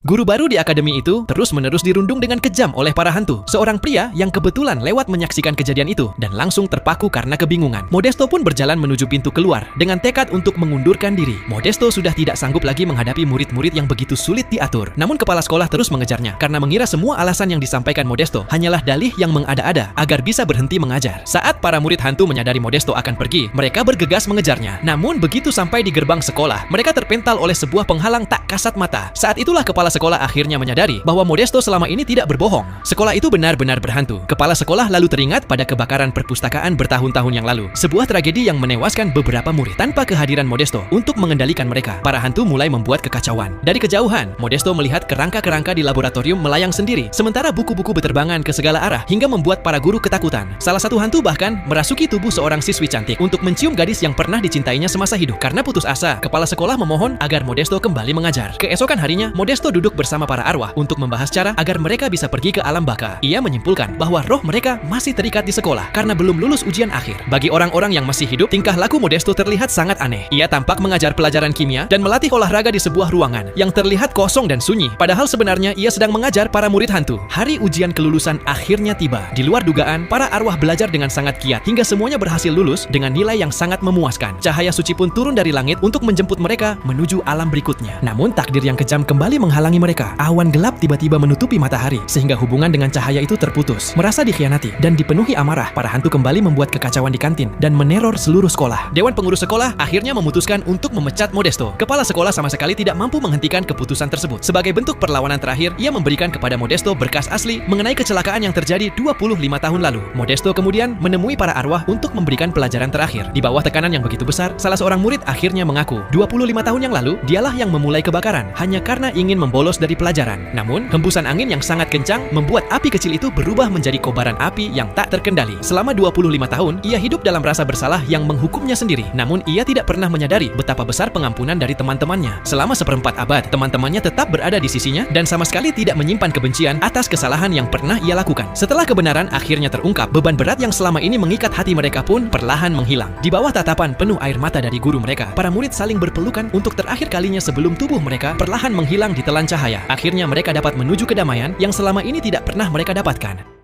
Guru baru di akademi itu terus-menerus dirundung dengan kejam oleh para hantu. Seorang pria yang kebetulan lewat menyaksikan kejadian itu dan langsung terpaku karena kebingungan. Modesto pun berjalan menuju pintu keluar dengan tekad untuk mengundurkan diri. Modesto sudah tidak sanggup lagi menghadapi murid-murid yang begitu sulit diatur. Namun kepala sekolah terus mengejarnya karena mengira semua alasan yang disampaikan Modesto hanyalah dalih yang mengada-ada agar bisa berhenti mengajar. Saat para murid hantu menyadari Modesto akan pergi, mereka bergegas mengejarnya. Namun begitu sampai di gerbang sekolah, mereka terpental oleh sebuah penghalang tak kasat mata. Saat itulah kepala sekolah akhirnya menyadari bahwa Modesto selama ini tidak berbohong. Sekolah itu benar-benar berhantu. Kepala sekolah lalu teringat pada kebakaran perpustakaan bertahun-tahun yang lalu. Sebuah tragedi yang menewaskan beberapa murid. Tanpa kehadiran Modesto untuk mengendalikan mereka, para hantu mulai membuat kekacauan. Dari kejauhan, Modesto melihat kerangka-kerangka di laboratorium melayang sendiri, sementara buku-buku berterbangan ke segala arah hingga membuat para guru ketakutan. Salah satu hantu bahkan merasuki tubuh seorang siswi cantik untuk mencium gadis yang pernah dicintainya semasa hidup. Karena putus asa, kepala sekolah memohon agar Modesto kembali mengajar. Keesokan harinya, Modesto duduk bersama para arwah untuk membahas cara agar mereka bisa pergi ke alam baka. Ia menyimpulkan bahwa roh mereka masih terikat di sekolah karena belum lulus ujian akhir. Bagi orang-orang yang masih hidup, tingkah laku Modesto terlihat sangat aneh. Ia tampak mengajar pelajaran kimia dan melatih olahraga di sebuah ruangan yang terlihat kosong dan sunyi. Padahal sebenarnya ia sedang mengajar para murid hantu. Hari ujian kelulusan akhirnya tiba. Di luar dugaan, para arwah belajar dengan sangat giat hingga semuanya berhasil lulus dengan nilai yang sangat memuaskan. Cahaya suci pun turun dari langit untuk menjemput mereka menuju alam berikutnya. Namun takdir yang kejam kembali menghalangi mereka. Awan gelap tiba-tiba menutupi matahari sehingga hubungan dengan cahaya itu terputus. Merasa dikhianati dan dipenuhi amarah, para hantu kembali membuat kekacauan di kantin dan meneror seluruh sekolah. Dewan pengurus sekolah akhirnya memutuskan untuk memecat Modesto. Kepala sekolah sama sekali tidak mampu menghentikan keputusan tersebut. Sebagai bentuk perlawanan terakhir, ia memberikan kepada Modesto berkas asli mengenai kecelakaan yang terjadi 25 tahun lalu. Modesto kemudian menemui para arwah untuk memberikan pelajaran terakhir. Di bawah tekanan yang begitu besar, salah seorang murid akhirnya mengaku 25 tahun yang lalu dialah yang memulai kebakaran hanya karena ingin membolos dari pelajaran. Namun, hembusan angin yang sangat kencang membuat api kecil itu berubah menjadi kobaran api yang tak terkendali. Selama 25 tahun, ia hidup dalam rasa bersalah yang menghukumnya sendiri. Namun, ia tidak pernah menyadari betapa besar pengampunan dari teman-temannya. Selama seperempat abad, teman-temannya tetap berada di sisinya dan sama sekali tidak menyimpan kebencian atas kesalahan yang pernah ia lakukan. Setelah kebenaran akhirnya terungkap, beban berat yang selama ini mengikat hati mereka pun perlahan menghilang. Di bawah tatapan penuh air mata dari guru mereka, para murid saling berpelukan untuk terakhir kalinya sebelum tubuh mereka perlahan menghilang di telan cahaya. Akhirnya mereka dapat menuju kedamaian yang selama ini tidak pernah mereka dapatkan.